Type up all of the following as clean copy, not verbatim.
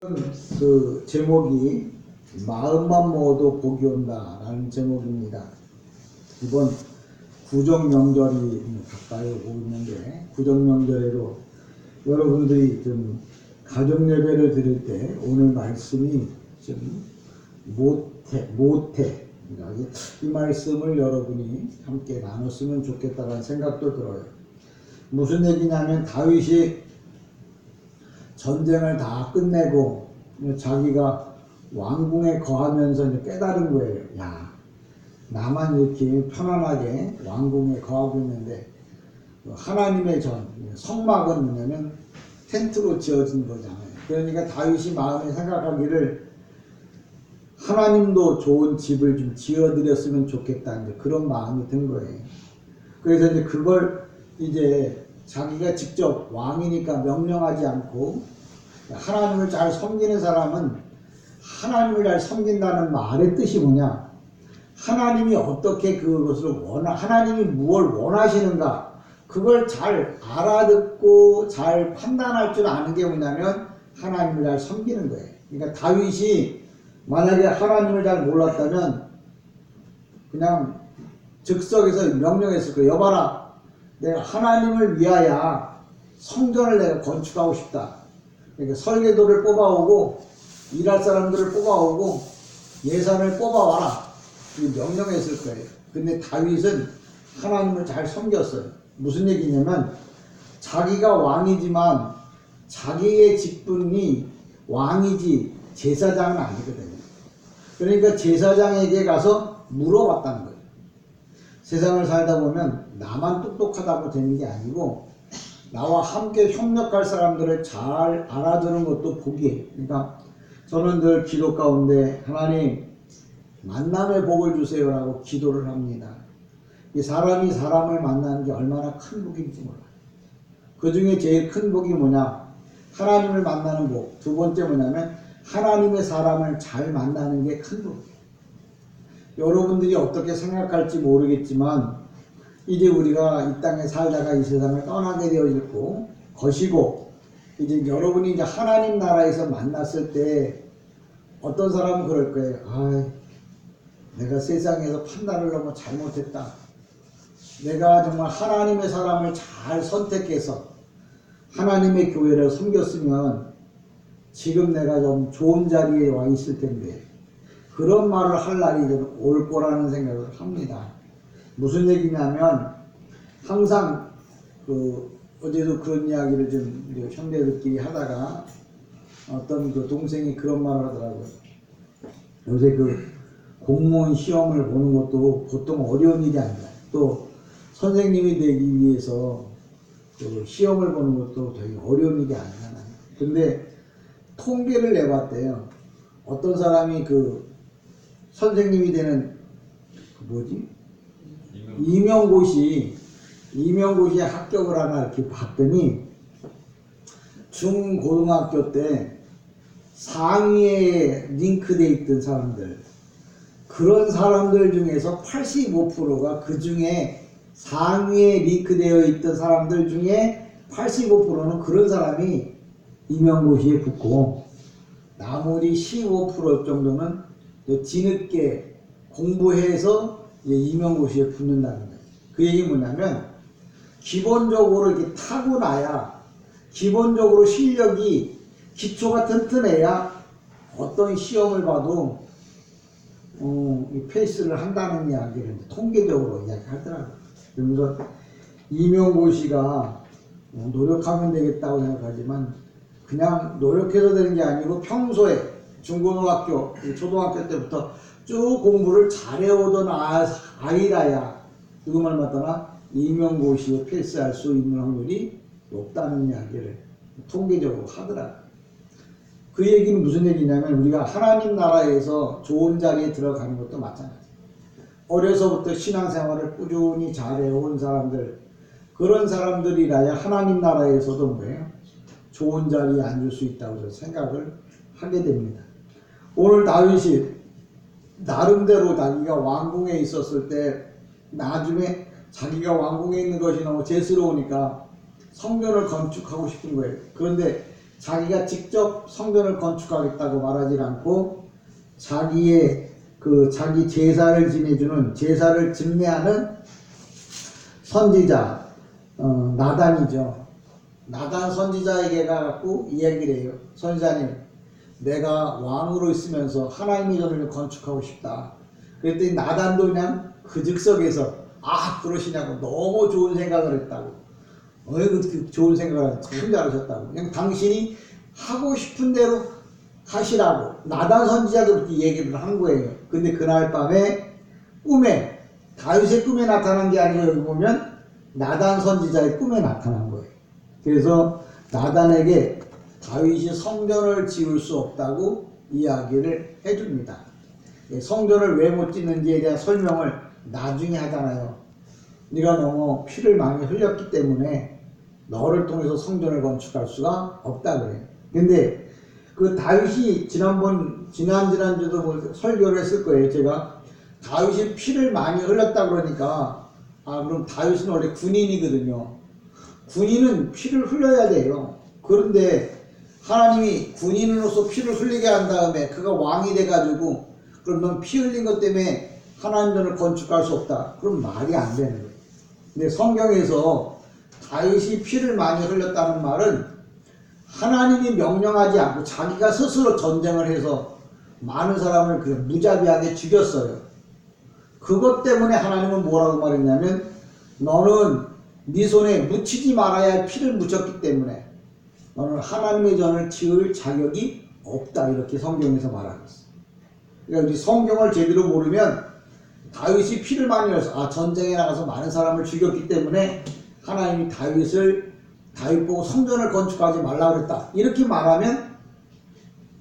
그 제목이 마음만 먹어도 복이 온다 라는 제목입니다. 이번 구정명절이 가까이 오고 있는데, 구정명절에도 여러분들이 좀 가정예배를 드릴 때 오늘 말씀이 좀 못해 이 말씀을 여러분이 함께 나눴으면 좋겠다는 생각도 들어요. 무슨 얘기냐면, 다윗이 전쟁을 다 끝내고 자기가 왕궁에 거하면서 이제 깨달은 거예요. 야, 나만 이렇게 편안하게 왕궁에 거하고 있는데 하나님의 성막은 뭐냐면 텐트로 지어진 거잖아요. 그러니까 다윗이 마음에 생각하기를 하나님도 좋은 집을 좀 지어드렸으면 좋겠다, 이제 그런 마음이 든 거예요. 그래서 이제 그걸 이제 자기가 직접 왕이니까 명령하지 않고, 하나님을 잘 섬기는 사람은 하나님을 잘 섬긴다는 말의 뜻이 뭐냐, 하나님이 어떻게 그것을 하나님이 무엇을 원하시는가, 그걸 잘 알아듣고 잘 판단할 줄 아는 게 뭐냐면 하나님을 잘 섬기는 거예요. 그러니까 다윗이 만약에 하나님을 잘 몰랐다면 그냥 즉석에서 명령했을 거예요. 여봐라, 내가 하나님을 위하여 성전을 내가 건축하고 싶다. 그러니까 설계도를 뽑아오고 일할 사람들을 뽑아오고 예산을 뽑아와라, 명령했을 거예요. 근데 다윗은 하나님을 잘 섬겼어요. 무슨 얘기냐면, 자기가 왕이지만 자기의 직분이 왕이지 제사장은 아니거든요. 그러니까 제사장에게 가서 물어봤다는 거예요. 세상을 살다 보면 나만 똑똑하다고 되는 게 아니고 나와 함께 협력할 사람들을 잘 알아두는 것도 복이에요. 그러니까 저는 늘 기도 가운데 하나님 만남의 복을 주세요라고 기도를 합니다. 이 사람이 사람을 만나는 게 얼마나 큰 복인지 몰라요. 그 중에 제일 큰 복이 뭐냐, 하나님을 만나는 복. 두 번째 뭐냐면 하나님의 사람을 잘 만나는 게 큰 복이에요. 여러분들이 어떻게 생각할지 모르겠지만 이제 우리가 이 땅에 살다가 이 세상을 떠나게 되어질 것이고, 이제 여러분이 이제 하나님 나라에서 만났을 때 어떤 사람은 그럴 거예요. 아, 내가 세상에서 판단을 너무 잘못했다. 내가 정말 하나님의 사람을 잘 선택해서 하나님의 교회를 섬겼으면 지금 내가 좀 좋은 자리에 와 있을 텐데, 그런 말을 할 날이 올 거라는 생각을 합니다. 무슨 얘기냐면, 항상 어제도 그런 이야기를 좀 형제들끼리 하다가 어떤 그 동생이 그런 말을 하더라고요. 요새 공무원 시험을 보는 것도 보통 어려운 일이 아니라, 또 선생님이 되기 위해서 시험을 보는 것도 되게 어려운 일이 아니잖아요. 근데 통계를 내봤대요. 어떤 사람이 선생님이 되는 임용고시에 합격을 하나 이렇게 봤더니 중고등학교 때 상위에 링크되어 있던 사람들, 그런 사람들 중에서 85%가 그 중에 상위에 링크되어 있던 사람들 중에 85%는 그런 사람이 임용고시에 붙고, 나머지 15% 정도는 뒤늦게 공부해서 임용고시에 붙는다는 거예요. 그 얘기 뭐냐면, 기본적으로 이렇게 타고나야, 기본적으로 실력이 기초가 튼튼해야 어떤 시험을 봐도 패스를 한다는 이야기를 통계적으로 이야기하더라고요. 그러면서 임용고시가 노력하면 되겠다고 생각하지만 그냥 노력해서 되는 게 아니고 평소에 중고등학교, 초등학교 때부터 쭉 공부를 잘해오던 아이라야 누구말 맞다나 임용고시에 패스할 수 있는 확률이 높다는 이야기를 통계적으로 하더라고요. 그 얘기는 무슨 얘기냐면, 우리가 하나님 나라에서 좋은 자리에 들어가는 것도 마찬가지예요. 어려서부터 신앙생활을 꾸준히 잘해온 사람들, 그런 사람들이라야 하나님 나라에서도 뭐예요? 좋은 자리에 앉을 수 있다고 생각을 하게 됩니다. 오늘 다윗이 나름대로 자기가 왕궁에 있었을 때 나중에 자기가 왕궁에 있는 것이 너무 재스러우니까 성전을 건축하고 싶은 거예요. 그런데 자기가 직접 성전을 건축하겠다고 말하지 않고 자기의 자기 제사를 지내주는 제사를 집례하는 선지자 나단이죠. 나단 선지자에게 가갖고 이야기를 해요. 선지자님, 내가 왕으로 있으면서 하나님의 전을 건축하고 싶다. 그랬더니 나단도 그냥 그 즉석에서 그러시냐고 너무 좋은 생각을 했다고. 그 좋은 생각을 참 잘하셨다고. 그냥 당신이 하고 싶은 대로 하시라고 나단 선지자도 그렇게 얘기를 한 거예요. 근데 그날 밤에 꿈에 다윗의 꿈에 나타난 게 아니고 여기 보면 나단 선지자의 꿈에 나타난 거예요. 그래서 나단에게 다윗이 성전을 지을 수 없다고 이야기를 해줍니다. 성전을 왜 못 짓는지에 대한 설명을 나중에 하잖아요. 네가 너무 피를 많이 흘렸기 때문에 너를 통해서 성전을 건축할 수가 없다 그래요. 근데 그 다윗이 지난주도 설교를 했을 거예요. 제가 다윗이 피를 많이 흘렸다 그러니까 그럼 다윗은 원래 군인이거든요. 군인은 피를 흘려야 돼요. 그런데 하나님이 군인으로서 피를 흘리게 한 다음에 그가 왕이 돼가지고 그럼 넌 피 흘린 것 때문에 하나님 전을 건축할 수 없다. 그럼 말이 안 되는 거예요. 근데 성경에서 다윗이 피를 많이 흘렸다는 말은 하나님이 명령하지 않고 자기가 스스로 전쟁을 해서 많은 사람을 무자비하게 죽였어요. 그것 때문에 하나님은 뭐라고 말했냐면 너는 네 손에 묻히지 말아야 할 피를 묻혔기 때문에 너는 하나님의 전을 지을 자격이 없다. 이렇게 성경에서 말하고 있어요. 그러니까 성경을 제대로 모르면 다윗이 피를 많이 흘려서 전쟁에 나가서 많은 사람을 죽였기 때문에 하나님이 다윗 보고 성전을 건축하지 말라고 그랬다. 이렇게 말하면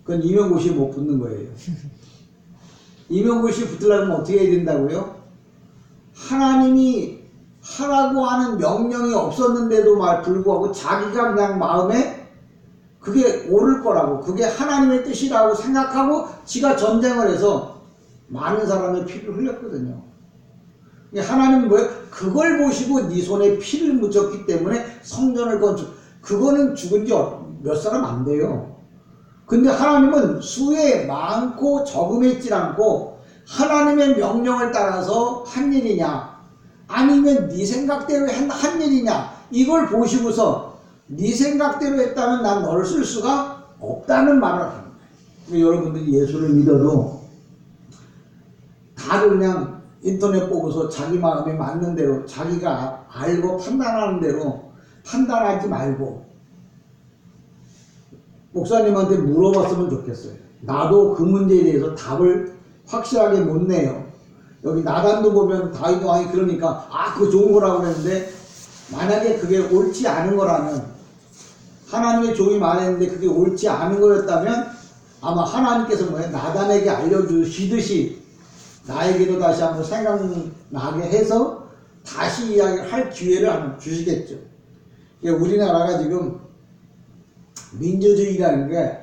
그건 이명고시에 못 붙는 거예요. 이명고시에 붙으려면 어떻게 해야 된다고요? 하나님이 하라고 하는 명령이 없었는데도 불구하고 자기가 그냥 마음에 그게 옳을 거라고, 그게 하나님의 뜻이라고 생각하고 지가 전쟁을 해서 많은 사람의 피를 흘렸거든요. 하나님은 뭐예요? 그걸 보시고 네 손에 피를 묻혔기 때문에 성전을 그거는 죽은 지 몇 사람 안 돼요. 근데 하나님은 수에 많고 적음했지 않고 하나님의 명령을 따라서 한 일이냐 아니면 네 생각대로 한 일이냐 이걸 보시고서 네 생각대로 했다면 난 너를 쓸 수가 없다는 말을 하는 거예요. 여러분들이 예수를 믿어도 다들 그냥 인터넷 보고서 자기 마음에 맞는 대로 자기가 알고 판단하는 대로 판단하지 말고 목사님한테 물어봤으면 좋겠어요. 나도 그 문제에 대해서 답을 확실하게 못 내요. 여기 나단도 보면 다윗 왕이 그러니까 그거 좋은 거라고 그랬는데 만약에 그게 옳지 않은 거라면 하나님의 종이 말했는데 그게 옳지 않은 거였다면 아마 하나님께서 나단에게 알려주시듯이 나에게도 다시 한번 생각나게 해서 다시 이야기를 할 기회를 한번 주시겠죠. 우리나라가 지금 민주주의라는 게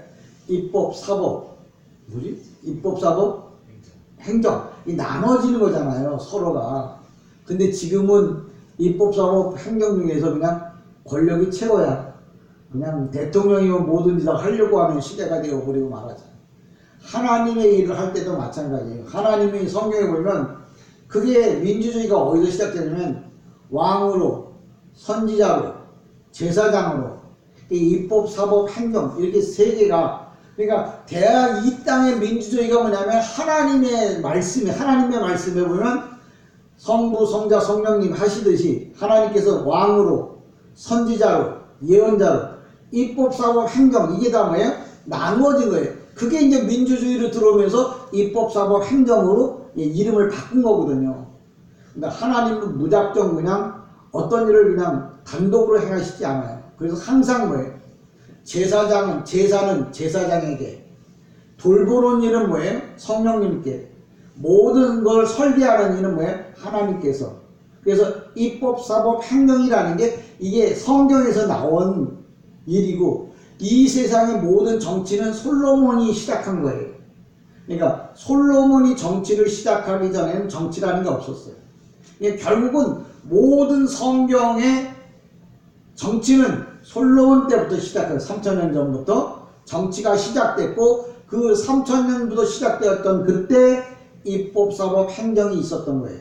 입법, 사법, 입법, 사법, 행정 이 나눠지는 거잖아요, 서로가. 근데 지금은 입법, 사법, 행정 중에서 그냥 권력이 최고야. 그냥 대통령이면 뭐든지 다 하려고 하는 시대가 되어버리고 말하잖아요. 하나님의 일을 할 때도 마찬가지예요. 하나님이 성경에 보면 그게 민주주의가 어디서 시작되냐면 왕으로, 선지자로, 제사장으로 이 입법, 사법, 행정 이렇게 세 개가 그러니까 이 땅의 민주주의가 뭐냐면 하나님의 말씀에 보면 성부, 성자, 성령님 하시듯이 하나님께서 왕으로, 선지자로, 예언자로 입법, 사법, 행정 이게 다 뭐예요? 나누어진 거예요. 그게 이제 민주주의로 들어오면서 입법, 사법, 행정으로 이름을 바꾼 거거든요. 그러니까 하나님은 무작정 그냥 어떤 일을 그냥 단독으로 행하시지 않아요. 그래서 항상 뭐예요? 제사는 제사장에게, 돌보는 일은 뭐예요? 성령님께, 모든 걸 설계하는 일은 뭐예요? 하나님께서. 그래서 입법, 사법, 행정이라는 게 이게 성경에서 나온 일이고 이 세상의 모든 정치는 솔로몬이 시작한 거예요. 그러니까 솔로몬이 정치를 시작하기 전에는 정치라는 게 없었어요. 결국은 모든 성경의 정치는 솔로몬 때부터 시작해서 3000년 전부터 정치가 시작됐고 그 3000년부터 시작되었던 그때 입법, 사법, 행정이 있었던 거예요.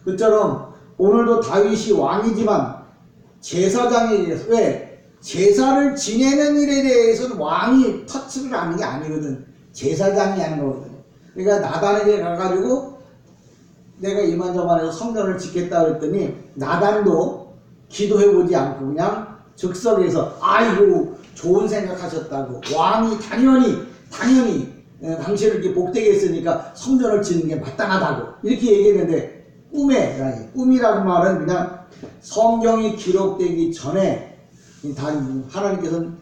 그처럼 오늘도 다윗이 왕이지만 제사장에 대해서 왜? 제사를 지내는 일에 대해서는 왕이 터치를 하는 게 아니거든. 제사장이 하는 거거든. 그러니까 나단에게 가가지고 내가 이만저만해서 성전을 짓겠다 그랬더니 나단도 기도해보지 않고 그냥 즉석에서 아이고 좋은 생각하셨다고 왕이 당연히 당신을 이렇게 복되게 했으니까 성전을 짓는 게 마땅하다고 이렇게 얘기했는데 꿈이라는 말은 그냥 성경이 기록되기 전에 하나님께서는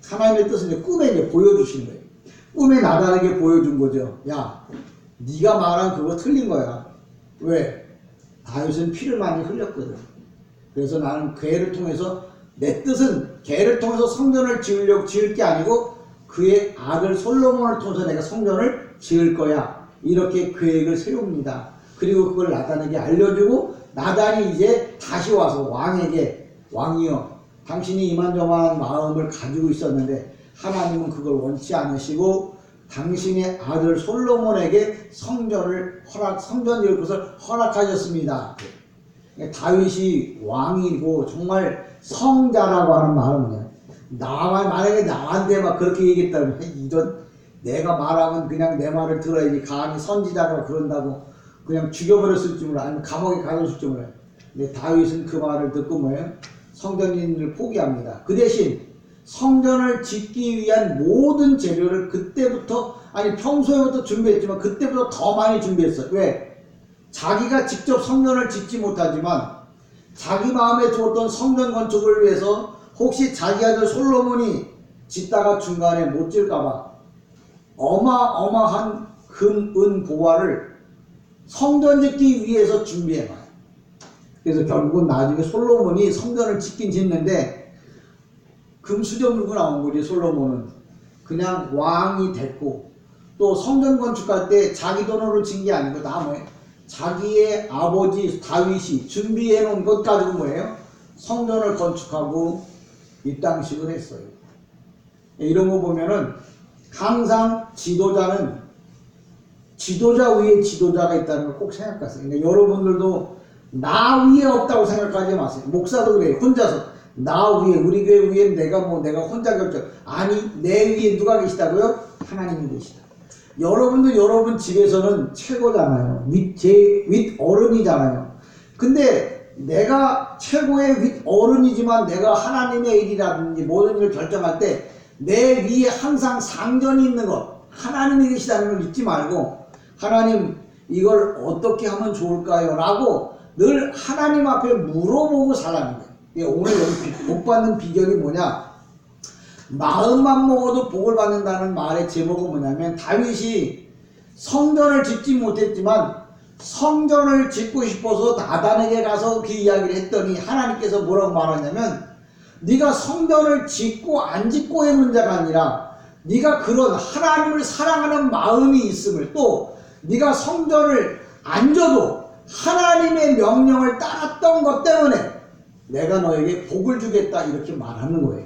하나님의 뜻을 이제 꿈에 이제 보여주시는 거예요. 꿈에 나단에게 보여준 거죠. 야, 네가 말한 그거 틀린 거야. 왜? 다윗은 피를 많이 흘렸거든. 그래서 나는 걔를 통해서 내 뜻은 걔를 통해서 성전을 지을 게 아니고 그의 아들 솔로몬을 통해서 내가 성전을 지을 거야. 이렇게 계획을 세웁니다. 그리고 그걸 나단에게 알려주고 나단이 이제 다시 와서 왕이여 당신이 이만저만한 마음을 가지고 있었는데 하나님은 그걸 원치 않으시고 당신의 아들 솔로몬에게 성전 지을 것을 허락하셨습니다. 다윗이 왕이고 정말 성자라고 하는 말은 만약에 나한테 막 그렇게 얘기했다면 이런 내가 말하면 그냥 내 말을 들어야지 감히 선지자가 그런다고 그냥 죽여버렸을지 몰라 아니면 감옥에 가뒀을지 몰라요. 근데 다윗은 그 말을 듣고 뭐예요? 성전인을 포기합니다. 그 대신 성전을 짓기 위한 모든 재료를 그때부터 평소에부터 준비했지만 그때부터 더 많이 준비했어요. 왜? 자기가 직접 성전을 짓지 못하지만 자기 마음에 두었던 성전 건축을 위해서 혹시 자기 아들 솔로몬이 짓다가 중간에 못 질까봐 어마어마한 금, 은, 보화를 성전 짓기 위해서 준비해놔요. 그래서 결국은 나중에 솔로몬이 성전을 짓긴 짓는데 금수저 물고 나온 거지. 솔로몬은 그냥 왕이 됐고 또 성전 건축할 때 자기 돈으로 진 게 아니고 다 뭐예요? 자기의 아버지 다윗이 준비해 놓은 것 가지고 뭐예요? 성전을 건축하고 입당식을 했어요. 이런 거 보면은 항상 지도자는 지도자 위에 지도자가 있다는 걸 꼭 생각하세요. 그러니까 여러분들도 나 위에 없다고 생각하지 마세요. 목사도 그래요. 혼자서 나 위에 우리 교회 위에 내가 혼자 결정. 아니 내 위에 누가 계시다고요? 하나님이 계시다. 여러분도 여러분 집에서는 최고잖아요. 윗 어른이잖아요. 근데 내가 최고의 윗 어른이지만 내가 하나님의 일이라든지 모든 일을 결정할 때 내 위에 항상 상전이 있는 것 하나님이 계시다는 걸 잊지 말고 하나님 이걸 어떻게 하면 좋을까요? 라고 늘 하나님 앞에 물어보고 살라는 거예요. 오늘 여기 복 받는 비결이 뭐냐? 마음만 먹어도 복을 받는다는 말의 제목은 뭐냐면 다윗이 성전을 짓지 못했지만 성전을 짓고 싶어서 나단에게 가서 그 이야기를 했더니 하나님께서 뭐라고 말하냐면 네가 성전을 짓고 안 짓고의 문제가 아니라 네가 그런 하나님을 사랑하는 마음이 있음을 또 네가 성전을 안 져도 하나님의 명령을 따랐던 것 때문에 내가 너에게 복을 주겠다 이렇게 말하는 거예요.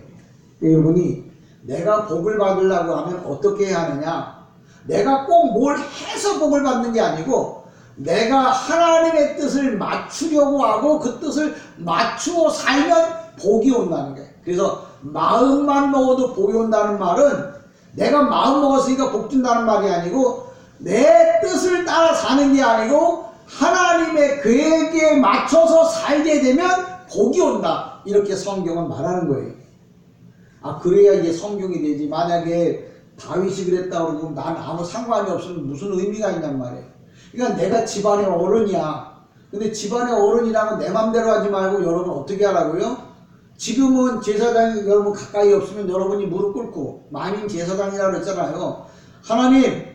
여러분이 내가 복을 받으려고 하면 어떻게 해야 하느냐? 내가 꼭 뭘 해서 복을 받는 게 아니고 내가 하나님의 뜻을 맞추려고 하고 그 뜻을 맞추어 살면 복이 온다는 거예요. 그래서 마음만 먹어도 복이 온다는 말은 내가 마음 먹었으니까 복 준다는 말이 아니고 내 뜻을 따라 사는 게 아니고 하나님의 계획에 맞춰서 살게 되면 복이 온다. 이렇게 성경은 말하는 거예요. 그래야 이게 성경이 되지. 만약에 다윗이 그랬다고 그러면 난 아무 상관이 없으면 무슨 의미가 있냔 말이에요. 그러니까 내가 집안의 어른이야. 근데 집안의 어른이라면 내 맘대로 하지 말고 여러분 어떻게 하라고요? 지금은 제사장이 여러분 가까이 없으면 여러분이 무릎 꿇고 만인 제사장이라고 그랬잖아요. 하나님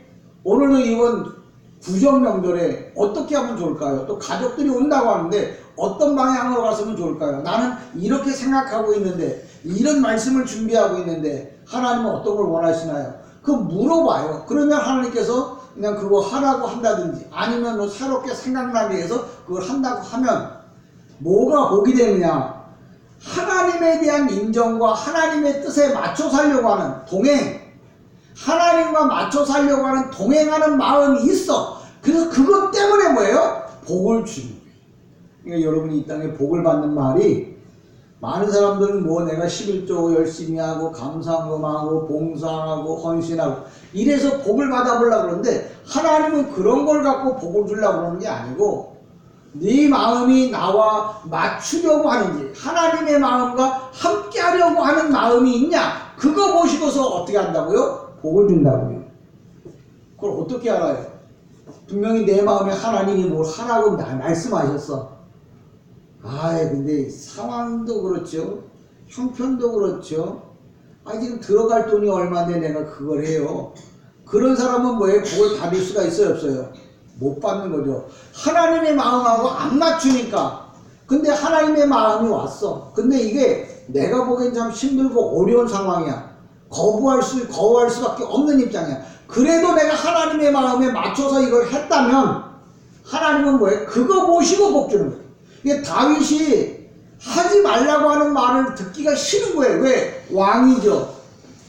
오늘도 이번 구정 명절에 어떻게 하면 좋을까요? 또 가족들이 온다고 하는데 어떤 방향으로 갔으면 좋을까요? 나는 이렇게 생각하고 있는데 이런 말씀을 준비하고 있는데 하나님은 어떤 걸 원하시나요? 그거 물어봐요. 그러면 하나님께서 그냥 그거 하라고 한다든지 아니면 뭐 새롭게 생각나게 해서 그걸 한다고 하면 뭐가 복이 되느냐? 하나님에 대한 인정과 하나님의 뜻에 맞춰 살려고 하는 동행, 하나님과 맞춰 살려고 하는 동행하는 마음이 있어. 그래서 그것 때문에 뭐예요? 복을 주는 거예요. 그러니까 여러분이 이 땅에 복을 받는 말이, 많은 사람들은 뭐 내가 11조 열심히 하고 감사금하고 봉사하고 헌신하고 이래서 복을 받아보려고 그러는데, 하나님은 그런 걸 갖고 복을 주려고 그러는 게 아니고, 네 마음이 나와 맞추려고 하는지, 하나님의 마음과 함께 하려고 하는 마음이 있냐, 그거 보시고서 어떻게 한다고요? 복을 준다고요. 그걸 어떻게 알아요? 분명히 내 마음에 하나님이 뭘 하라고 말씀하셨어. 근데 상황도 그렇죠, 형편도 그렇죠, 지금 들어갈 돈이 얼마인데 내가 그걸 해요. 그런 사람은 뭐예요? 복을 받을 수가 있어요, 없어요? 못 받는 거죠. 하나님의 마음하고 안 맞추니까. 근데 하나님의 마음이 왔어. 근데 이게 내가 보기엔 참 힘들고 어려운 상황이야. 거부할 수밖에 없는 입장이야. 그래도 내가 하나님의 마음에 맞춰서 이걸 했다면, 하나님은 뭐예요? 그거 보시고 복 주는 거예요. 이게 다윗이 하지 말라고 하는 말을 듣기가 싫은 거예요. 왜? 왕이죠.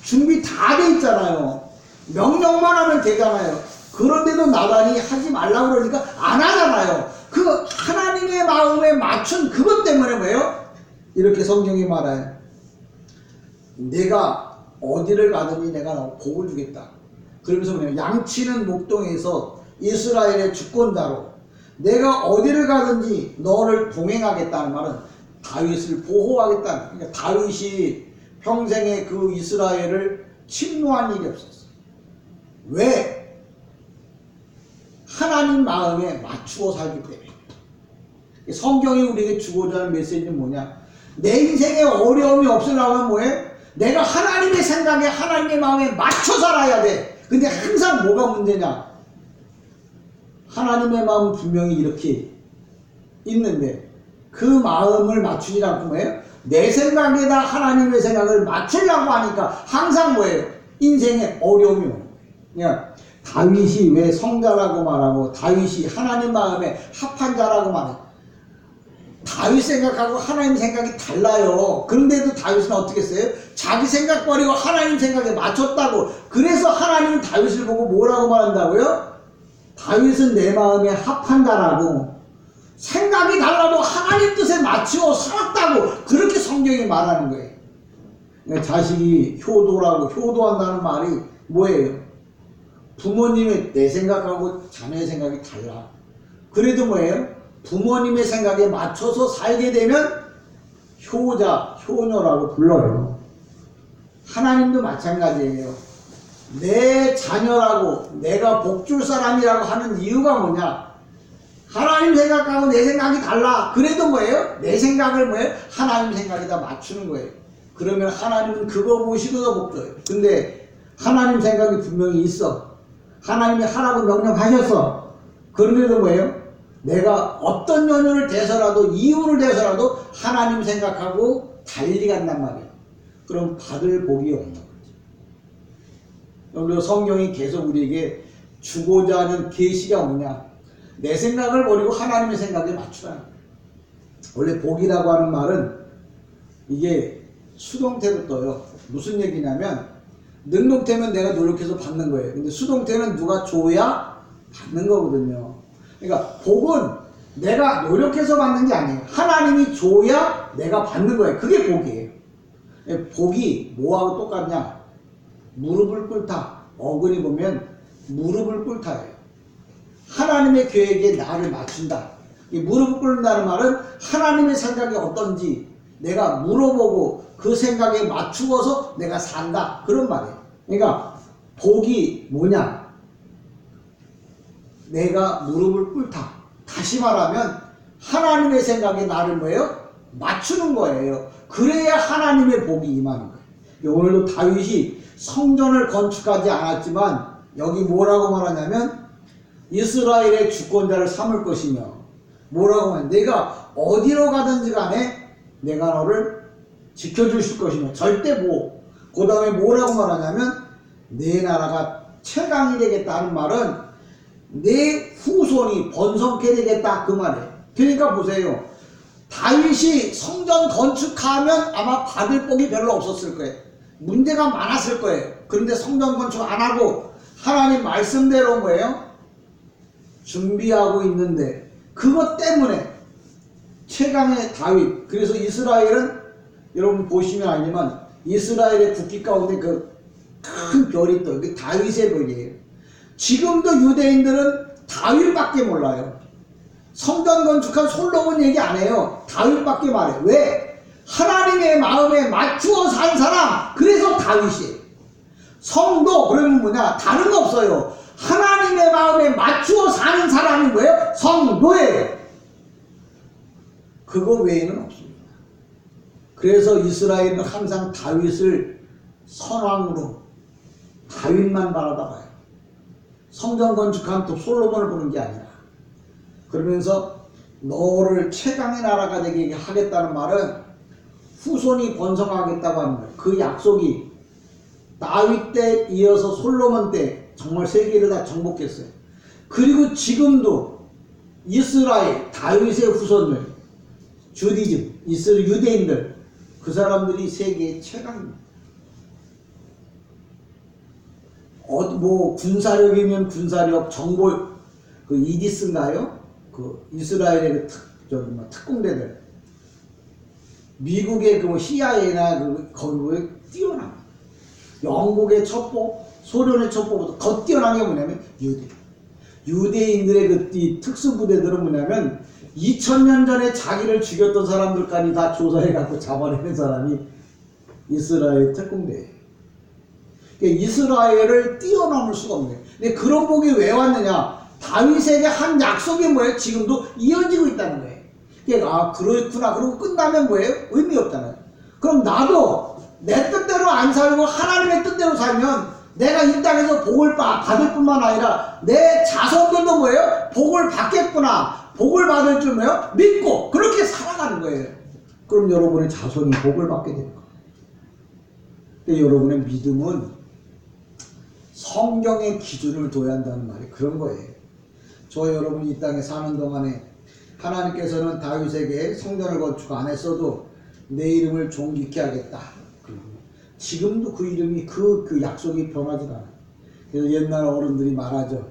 준비 다 돼 있잖아요. 명령만 하면 되잖아요. 그런데도 나단이 하지 말라고 그러니까 안 하잖아요. 그 하나님의 마음에 맞춘 그것 때문에 뭐예요? 이렇게 성경이 말해요. 내가 어디를 가든지 내가 복을 주겠다. 그러면서 뭐냐면, 양치는 목동에서 이스라엘의 주권자로 내가 어디를 가든지 너를 동행하겠다는 말은 다윗을 보호하겠다는, 그러니까 다윗이 평생에 그 이스라엘을 침노한 일이 없었어. 왜? 하나님 마음에 맞추어 살기 때문에. 성경이 우리에게 주고자 하는 메시지는 뭐냐? 내 인생에 어려움이 없으려면 뭐해? 내가 하나님의 생각에 하나님의 마음에 맞춰 살아야 돼. 근데 항상 뭐가 문제냐? 하나님의 마음은 분명히 이렇게 있는데 그 마음을 맞추지 않고 뭐예요? 내 생각에다 하나님의 생각을 맞추려고 하니까 항상 뭐예요? 인생에 어려움이 오는 거예요. 그러니까 다윗이 왜 성자라고 말하고 다윗이 하나님 마음에 합한 자라고 말해요? 다윗 생각하고 하나님 생각이 달라요. 그런데도 다윗은 어떻게 했어요? 자기 생각 버리고 하나님 생각에 맞췄다고. 그래서 하나님은 다윗을 보고 뭐라고 말한다고요? 다윗은 내 마음에 합한 자라고. 생각이 달라도 하나님 뜻에 맞추어 살았다고. 그렇게 성경이 말하는 거예요. 그러니까 자식이 효도한다는 말이 뭐예요? 부모님의 내 생각하고 자녀의 생각이 달라. 그래도 뭐예요? 부모님의 생각에 맞춰서 살게 되면 효녀라고 불러요. 하나님도 마찬가지예요. 내 자녀라고, 내가 복줄 사람이라고 하는 이유가 뭐냐? 하나님 생각하고 내 생각이 달라. 그래도 뭐예요? 내 생각을 뭐예요? 하나님 생각에다 맞추는 거예요. 그러면 하나님은 그거 보시고도 복 줘요. 근데 하나님 생각이 분명히 있어. 하나님이 하라고 명령하셨어. 그런데도 뭐예요? 내가 어떤 연유를 대서라도, 이유를 대서라도 하나님 생각하고 달리 간단 말이에요. 그럼 받을 복이 없는 거죠. 그래서 성경이 계속 우리에게 주고자 하는 계시가 뭐냐? 내 생각을 버리고 하나님의 생각에 맞추라. 원래 복이라고 하는 말은 이게 수동태로 떠요. 무슨 얘기냐면, 능동태면 내가 노력해서 받는 거예요. 근데 수동태는 누가 줘야 받는 거거든요. 그러니까 복은 내가 노력해서 받는 게 아니에요. 하나님이 줘야 내가 받는 거예요. 그게 복이에요. 복이 뭐하고 똑같냐? 무릎을 꿇다. 어근이 보면 무릎을 꿇다예요. 하나님의 계획에 나를 맞춘다. 이 무릎을 꿇는다는 말은 하나님의 생각이 어떤지 내가 물어보고 그 생각에 맞추어서 내가 산다. 그런 말이에요. 그러니까 복이 뭐냐? 내가 무릎을 꿇다. 다시 말하면 하나님의 생각에 나를 뭐예요? 맞추는 거예요. 그래야 하나님의 복이 임하는 거예요. 오늘도 다윗이 성전을 건축하지 않았지만 여기 뭐라고 말하냐면 이스라엘의 주권자를 삼을 것이며, 뭐라고 하냐? 내가 어디로 가든지 간에 내가 너를 지켜주실 것이며 절대 보호. 그 다음에 뭐라고 말하냐면 내 나라가 최강이 되겠다는 말은 내 후손이 번성케 되겠다 그 말이에요. 그러니까 보세요. 다윗이 성전 건축하면 아마 받을 복이 별로 없었을 거예요. 문제가 많았을 거예요. 그런데 성전 건축 안 하고 하나님 말씀대로 뭐예요? 준비하고 있는데 그것 때문에 최강의 다윗. 그래서 이스라엘은 여러분 보시면 알지만 이스라엘의 국기 가운데 그 큰 별이 떠요. 그 다윗의 별이에요. 지금도 유대인들은 다윗밖에 몰라요. 성전 건축한 솔로몬 얘기 안 해요. 다윗밖에 말해요. 왜? 하나님의 마음에 맞추어 산 사람. 그래서 다윗이에요. 성도 그러면 뭐냐? 다른 거 없어요. 하나님의 마음에 맞추어 사는 사람이 뭐예요? 성도예요. 그거 외에는 없습니다. 그래서 이스라엘은 항상 다윗을 선왕으로 다윗만 바라다봐요. 성전 건축한 또 솔로몬을 보는 게 아니라. 그러면서 너를 최강의 나라가 되게 하겠다는 말은 후손이 번성하겠다고 하는 거예요. 그 약속이 다윗 때 이어서 솔로몬 때 정말 세계를 다 정복했어요. 그리고 지금도 이스라엘 다윗의 후손들 주디즘 유대인들 그 사람들이 세계의 최강입니다. 뭐 군사력이면 군사력, 정보 그 이디스인가요? 그 이스라엘의 그 특공대들, 미국의 그 CIA나 그 거기에 뛰어나. 영국의 첩보, 소련의 첩보보다 더 뛰어난 게 뭐냐면 유대인들의 그 특수부대들은 뭐냐면 2000년 전에 자기를 죽였던 사람들까지 다 조사해갖고 잡아내는 사람이 이스라엘 특공대예요. 그러니까 이스라엘을 뛰어넘을 수가 없네요. 근데 그런 복이 왜 왔느냐? 다윗에게 한 약속이 뭐예요? 지금도 이어지고 있다는 거예요. 그러니까 그렇구나. 그러고 끝나면 뭐예요? 의미 없잖아요. 그럼 나도 내 뜻대로 안 살고 하나님의 뜻대로 살면 내가 이 땅에서 복을 받을 뿐만 아니라 내 자손들도 뭐예요? 복을 받겠구나. 복을 받을 줄 뭐예요? 믿고 그렇게 살아가는 거예요. 그럼 여러분의 자손이 복을 받게 되는 거예요. 근데 여러분의 믿음은 성경의 기준을 둬야 한다는 말이 그런 거예요. 저 여러분이 이 땅에 사는 동안에 하나님께서는 다윗에게 성전을 건축 안 했어도 내 이름을 존귀케 하겠다. 지금도 그 이름이 그 약속이 변하지가 않아요. 그래서 옛날 어른들이 말하죠.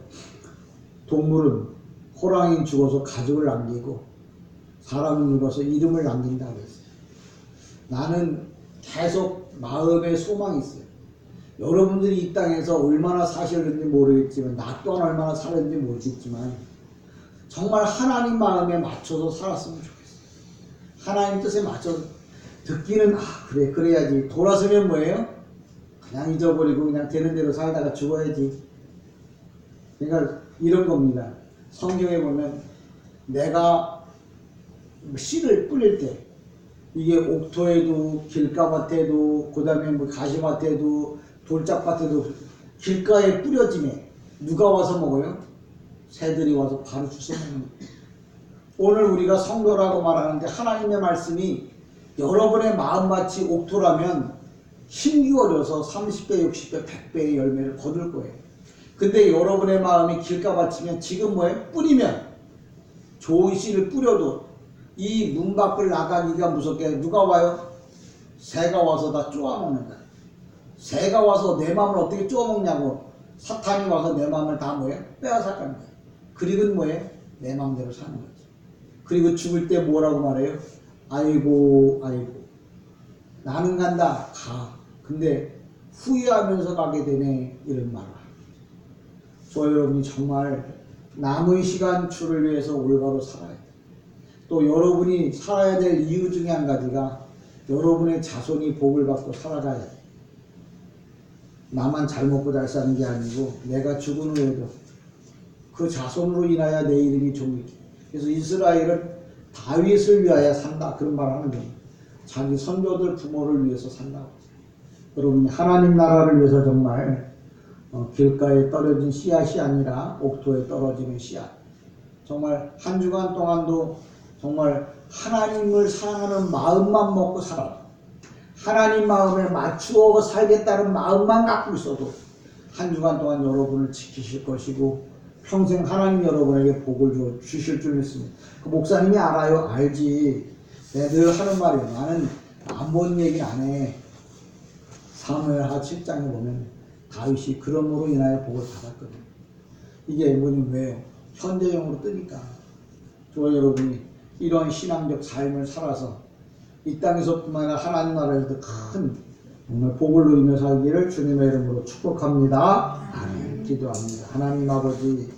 동물은 호랑이는 죽어서 가족을 남기고 사람은 죽어서 이름을 남긴다고 했어요. 나는 계속 마음에 소망이 있어요. 여러분들이 이 땅에서 얼마나 사셨는지 모르겠지만 나 또한 얼마나 살았는지 모르겠지만 정말 하나님 마음에 맞춰서 살았으면 좋겠어요. 하나님 뜻에 맞춰서 듣기는 그래 그래야지. 돌아서면 뭐예요? 그냥 잊어버리고 그냥 되는 대로 살다가 죽어야지. 그러니까 이런 겁니다. 성경에 보면 내가 씨를 뿌릴 때 이게 옥토에도 길가밭에도 그 다음에 뭐 가시밭에도 돌짝밭에도 길가에 뿌려지면 누가 와서 먹어요? 새들이 와서 바로 주워 먹는 거예요. 오늘 우리가 성도라고 말하는데 하나님의 말씀이 여러분의 마음밭이 옥토라면 힘기워져서 30배, 60배, 100배의 열매를 거둘 거예요. 근데 여러분의 마음이 길가밭이면 지금 뭐예요? 뿌리면 좋은 씨를 뿌려도 이 문 밖을 나가기가 무섭게 누가 와요? 새가 와서 다 쪼아먹는다. 새가 와서 내 마음을 어떻게 쪼아먹냐고 사탄이 와서 내 마음을 다 뭐예요? 빼앗아가는 거예요. 그리고 뭐예요? 내 마음대로 사는 거죠. 그리고 죽을 때 뭐라고 말해요? 아이고 나는 간다. 가. 근데 후회하면서 가게 되네. 이런 말을 합니다. 저 여러분이 정말 남의 시간줄을 위해서 올바로 살아야 돼요. 또 여러분이 살아야 될 이유 중에 한 가지가 여러분의 자손이 복을 받고 살아가야 돼요. 나만 잘 먹고 잘 사는 게 아니고 내가 죽은 후에도 그 자손으로 인하여 내 이름이 존귀해. 그래서 이스라엘은 다윗을 위하여 산다. 그런 말 하는 겁니다. 자기 선조들 부모를 위해서 산다고. 여러분 하나님 나라를 위해서 정말 길가에 떨어진 씨앗이 아니라 옥토에 떨어지는 씨앗. 정말 한 주간 동안도 정말 하나님을 사랑하는 마음만 먹고 살아. 하나님 마음에 맞추어 살겠다는 마음만 갖고 있어도 한 주간 동안 여러분을 지키실 것이고 평생 하나님 여러분에게 복을 주실 줄 믿습니다. 그 목사님이 알아요? 알지. 내가 늘 하는 말이에요. 나는 안 본 얘기는 안 해. 사무엘하 7장에 보면 다윗이 그러므로 인하여 복을 받았거든. 이게 뭐냐면 왜요? 현재형으로 뜨니까. 저와 여러분이 이런 신앙적 삶을 살아서 이 땅에서뿐만 아니라 하나님 나라에서도 큰 정말 복을 누리며 살기를 주님의 이름으로 축복합니다. 아멘. 기도합니다. 하나님 아버지,